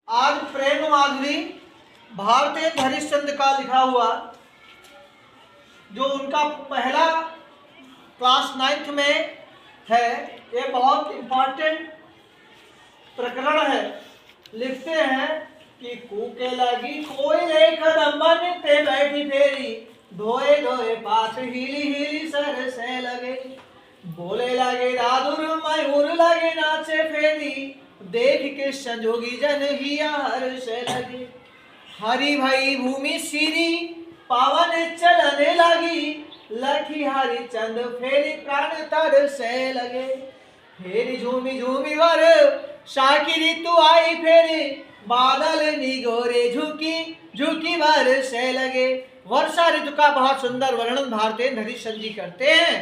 आज प्रेम माधुरी भारतेंदु हरिश्चंद्र का लिखा हुआ जो उनका पहला क्लास 9th में है, ये बहुत इम्पोर्टेंट प्रकरण है। लिखते हैं कि कूके लगी कोई लेकर मन पे बैठी फेरी, धोए धोए पास हिली हिली सर से लगे, बोले लगे दादुर मयूर लगे नाचे फेरी, देख के संजोगी जन हिया हर्ष लगे, हरि भई भूमि सिरी पावन चलने लगी, लखी हरि चंद फेरी प्राण तर से लगे, फेरी झूमी झूमी वर शाकी ऋतु आई फेरी, बादल निगोरे झुकी झुकी वर से लगे। वर्षा ऋतु का बहुत सुंदर वर्णन भारतेंदु हरिश्चंद्र जी करते हैं।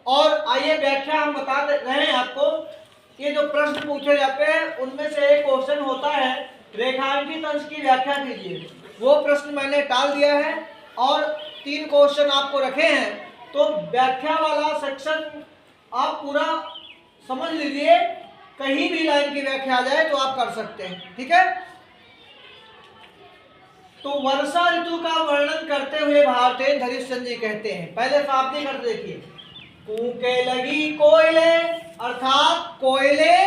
और आइए व्याख्या हम बता रहे हैं आपको। ये जो प्रश्न पूछे जाते हैं उनमें से एक क्वेश्चन होता है रेखांकित अंश की व्याख्या कीजिए। वो प्रश्न मैंने टाल दिया है और 3 क्वेश्चन आपको रखे हैं, तो व्याख्या वाला सेक्शन आप पूरा समझ लीजिए। कहीं भी लाइन की व्याख्या आ जाए तो आप कर सकते हैं, ठीक है। तो वर्षा ऋतु का वर्णन करते हुए भारतेंदु हरिश्चंद्र जी कहते हैं, पहले शाब्दिक अर्थ देखिए, कूके लगी कोयले अर्थात कोयले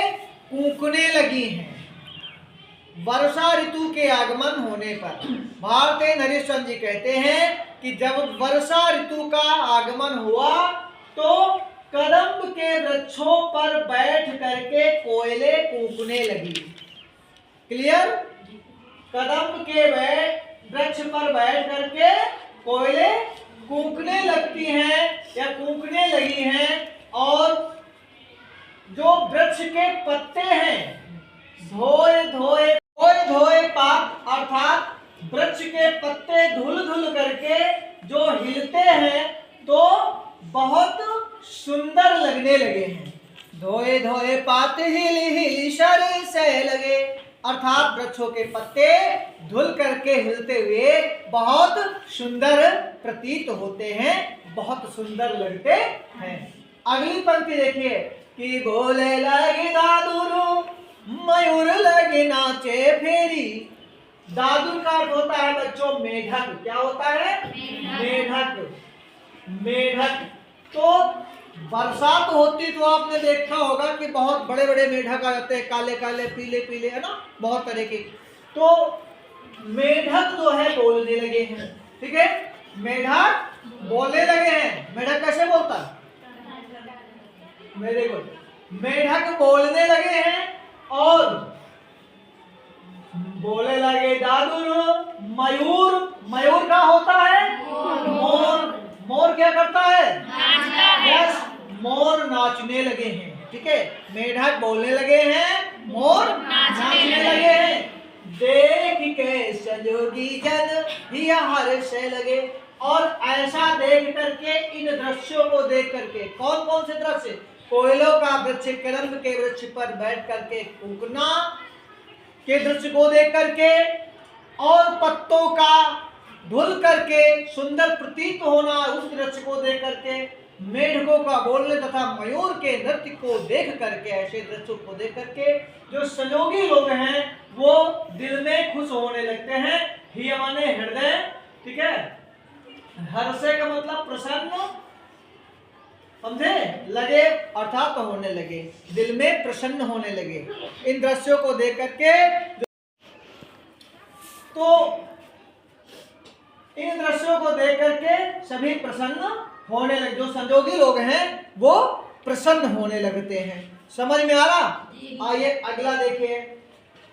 कूकने लगी हैं वर्षा ऋतु के आगमन होने पर। भारतेंदु हरिश्चंद्र जी कहते हैं कि जब वर्षा ऋतु का आगमन हुआ तो कदम्ब के वृक्षों पर बैठ करके कोयले कूकने लगी। क्लियर? कदम्ब के वृक्ष पर बैठ करके कोयले कूकने लगती हैं या कूकने लगी हैं, और जो वृक्ष के पत्ते हैं धोए धोए पात अर्थात वृक्ष के पत्ते धुल धुल करके जो हिलते हैं तो बहुत सुंदर लगने लगे हैं। धोए धोए पात हिली हिली शर से लगे अर्थात वृक्षों के पत्ते धुल करके हिलते हुए बहुत सुंदर प्रतीत होते हैं, बहुत सुंदर लगते हैं। अगली पंक्ति देखिए कि बोले लगे दादुरु मयूर लगे नाचे फेरी। दादुर का अर्थ होता है बच्चों मेढक। क्या होता है? मेढक। मेढक तो बरसात होती तो आपने देखा होगा कि बहुत बड़े बड़े मेढक आ जाते हैं, काले काले पीले पीले, है ना, बहुत तरह के। तो मेढक जो है बोलने लगे हैं, ठीक है। मेढक बोलने लगे हैं। मेढक कैसे बोलता है? मेरे को मेढक बोलने लगे हैं और बोले लगे दादुर मयूर। मयूर का होता है मोर। मोर क्या करता है? यस, मोर नाचने लगे हैं, ठीक है। मेढक बोलने लगे हैं, मोर नाचने लगे हैं। देख के संजोगी जन हिया हर्ष से लगे। और ऐसा देख करके, इन दृश्यों को देख करके, कौन कौन से दृश्य? कोयलों का वृक्ष, कदम्ब के वृक्ष पर बैठ करके कूकना के दृश्य को देख करके, और पत्तों का धुल करके सुंदर प्रतीत होना उस दृश्य को देख करके, मेढकों का बोलने तथा मयूर के नृत्य को देख करके, ऐसे दृश्यों को देख करके जो संयोगी लोग हैं वो दिल में खुश होने लगते हैं। हिय माने हृदय, ठीक है। हर्षे का मतलब प्रसन्न, समझे? लगे अर्थात तो होने लगे, दिल में प्रसन्न होने लगे इन दृश्यों को देख करके। तो इन दृश्यों को देख करके सभी प्रसन्न होने लगे। जो संजोगी लोग हैं वो प्रसन्न होने लगते हैं। समझ में आ रहा? आइए अगला देखिए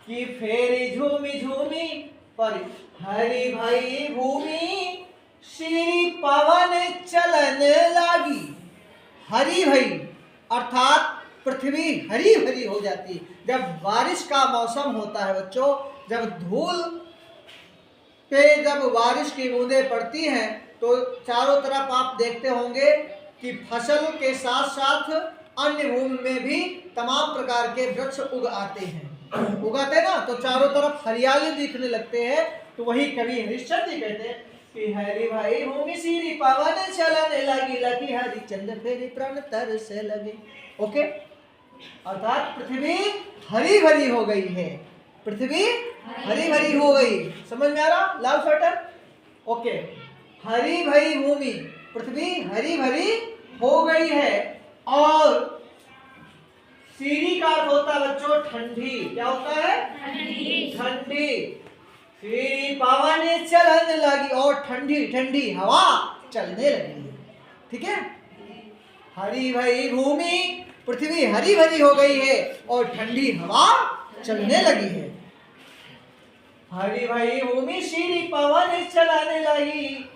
कि फेरी झूमी झूमी पर हरि भई भूमि श्री पवन चलन लागी। हरी भरी अर्थात पृथ्वी हरी भरी हो जाती है जब बारिश का मौसम होता है बच्चों। जब धूल पे जब बारिश की बूंदें पड़ती हैं तो चारों तरफ आप देखते होंगे कि फसल के साथ साथ अन्य भूमि में भी तमाम प्रकार के वृक्ष उगाते हैं ना, तो चारों तरफ हरियाली दिखने लगते हैं। तो वही कवि हरिश्चंद्र जी कहते हैं कि हरि भाई भूमि सिरी पवन चलने लगी, लगी हरि चंद फेरी प्राण तर से लगे। ओके, अर्थात पृथ्वी हरी भरी हो गई है, पृथ्वी हरी भरी हो गई। समझ में आ रहा? लाल स्वेटर, ओके। हरी भरी भूमि, पृथ्वी हरी भरी हो गई है। और सीढ़ी का अर्थ होता है बच्चों ठंडी। क्या होता है? ठंडी। सीढ़ी पवन चलन लगी और ठंडी ठंडी हवा चलने लगी है। ठीक है, हरी भरी भूमि, पृथ्वी हरी भरी हो गई है और ठंडी हवा चलने लगी है। हरी भरी भूमि सीढ़ी पवन चलाने लगी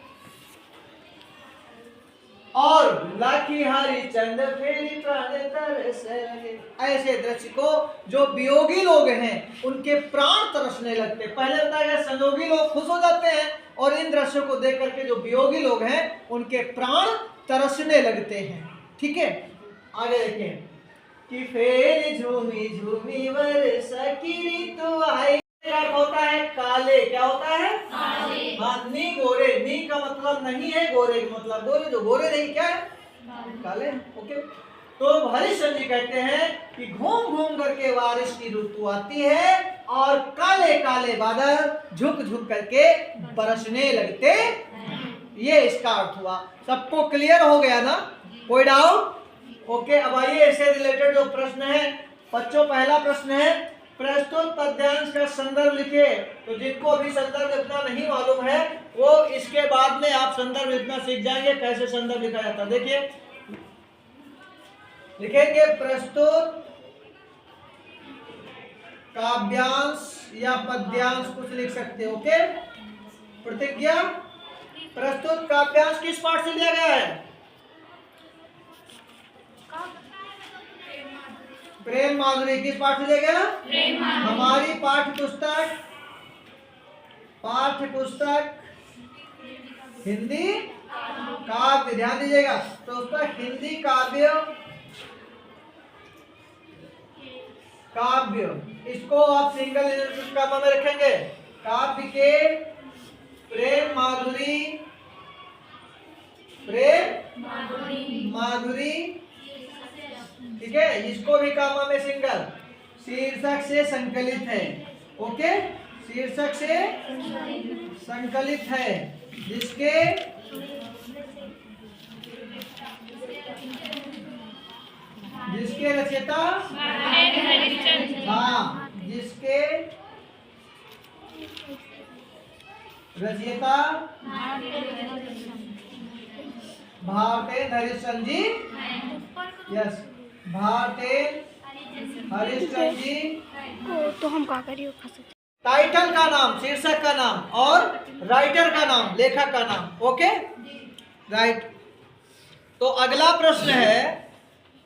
और लाखी हरिचंद्र फेरी प्राण तरसने लगे। ऐसे दृश्य को जो वियोगी लोग हैं उनके प्राण तरसने लगते। पहले बताया गया संयोगी लोग खुश हो जाते हैं और इन दृश्यों को देख करके जो वियोगी लोग हैं उनके प्राण तरसने लगते हैं। ठीक है, आगे देखें कि फेर झूमी झूमी वर्षा की ऋतु आई। होता है काले। क्या होता है? काले। हाँ, नी गोरे। नी का मतलब नहीं है गोरे का मतलब गोरे, जो गोरे नहीं क्या है? काले। ओके, तो हरिश्चंद्र जी कहते हैं कि घूम घूम करके बारिश की ऋतु आती है और काले काले बादल झुक झुक करके बरसने लगते। ये इसका अर्थ हुआ। सबको क्लियर हो गया ना? कोई डाउट? ओके, अब आइए इससे रिलेटेड जो प्रश्न है बच्चों। पहला प्रश्न है प्रस्तुत पद्यांश का संदर्भ लिखे। तो जिनको अभी संदर्भ लिखना नहीं मालूम है वो इसके बाद में आप संदर्भ लिखना सीख जाएंगे। कैसे संदर्भ लिखा जाता है देखिए, लिखेंगे प्रस्तुत काव्यांश या पद्यांश कुछ लिख सकते हो। ओके, प्रतिज्ञा प्रस्तुत काव्यांश किस पाठ से लिया गया है? प्रेम माधुरी। किस पाठ से लिया गया? हमारी पाठ्य पुस्तक हिंदी काव्य। ध्यान दीजिएगा, पुस्तक हिंदी काव्य इसको आप सिंगल काव्य में रखेंगे। काव्य के प्रेम माधुरी। ठीक है, इसको भी कामा में सिंगल शीर्षक से संकलित है। ओके, शीर्षक से संकलित है जिसके रचयिता जिसके रचयिता भारतेंद्र हरिश्चंद्र जी। यस, भारतेंद्र हरिश्चंद्र जी को तो हम क्या करिए? टाइटल का नाम, शीर्षक का नाम और राइटर का नाम, लेखक का नाम। Okay, right. तो अगला प्रश्न है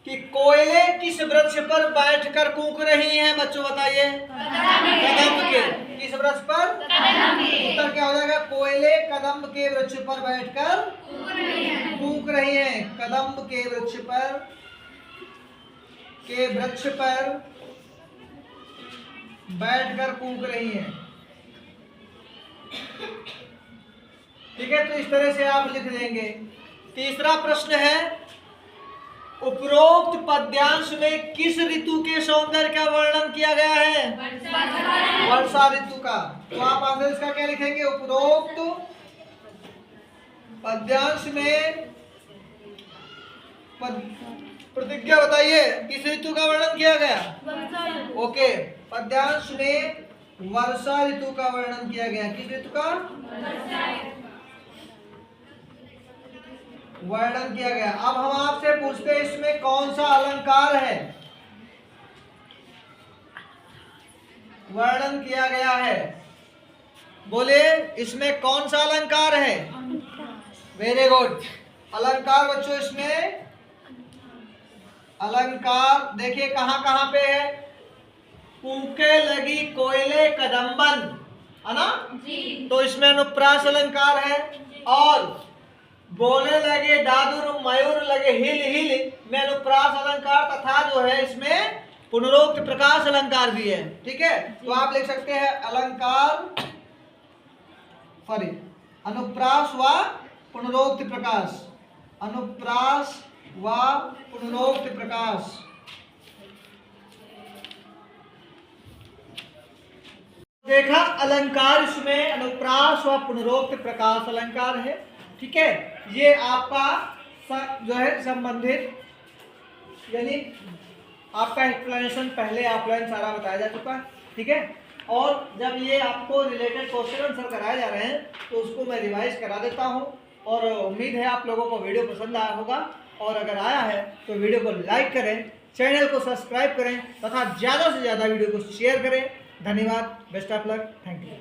कि कोयले किस वृक्ष पर बैठकर कूक रही हैं? बच्चों बताइए। कदम्ब के। किस वृक्ष पर? उत्तर क्या हो जाएगा? कोयले कदम्ब के वृक्ष पर बैठकर कूक रही हैं। कदम्ब के वृक्ष पर बैठकर कूक रही हैं। ठीक है, तो इस तरह से आप लिख देंगे। तीसरा प्रश्न है उपरोक्त पद्यांश में किस ऋतु के सौंदर्य का वर्णन किया गया है? वर्षा ऋतु का। तो आप आंसर इसका क्या लिखेंगे? उपरोक्त पद्यांश में प्रतिज्ञा बताइए किस ऋतु का वर्णन किया गया? ओके, पद्यांश में वर्षा ऋतु का वर्णन किया गया। किस ऋतु का वर्णन किया गया? अब हम आपसे पूछते हैं इसमें कौन सा अलंकार है वर्णन किया गया है? बोले इसमें कौन सा अलंकार है? Very good. अलंकार बच्चों, इसमें अलंकार देखिए कहां कहां पे है? कूके लगी कोयले कदम्बन, है ना जी। तो इसमें अनुप्रास अलंकार है। और बोले लगे दादुर मयूर लगे हिल हिल में अनुप्रास अलंकार तथा जो है इसमें पुनरोक्त प्रकाश अलंकार भी है। ठीक है, तो आप लिख सकते हैं अलंकार सॉरी अनुप्रास व पुनरोक्त प्रकाश। अनुप्रास व पुनरोक्त प्रकाश। देखा अलंकार इसमें अनुप्रास व पुनरोक्त प्रकाश अलंकार है। ठीक है, ये आपका जो है संबंधित, यानी आपका एक्सप्लेनेशन पहले ऑफलाइन सारा बताया जा चुका है। ठीक है, और जब ये आपको रिलेटेड क्वेश्चन आंसर कराए जा रहे हैं तो उसको मैं रिवाइज करा देता हूँ, और उम्मीद है आप लोगों को वीडियो पसंद आया होगा, और अगर आया है तो वीडियो को लाइक करें, चैनल को सब्सक्राइब करें तथा ज़्यादा से ज़्यादा वीडियो को शेयर करें। धन्यवाद, best of luck, thank you.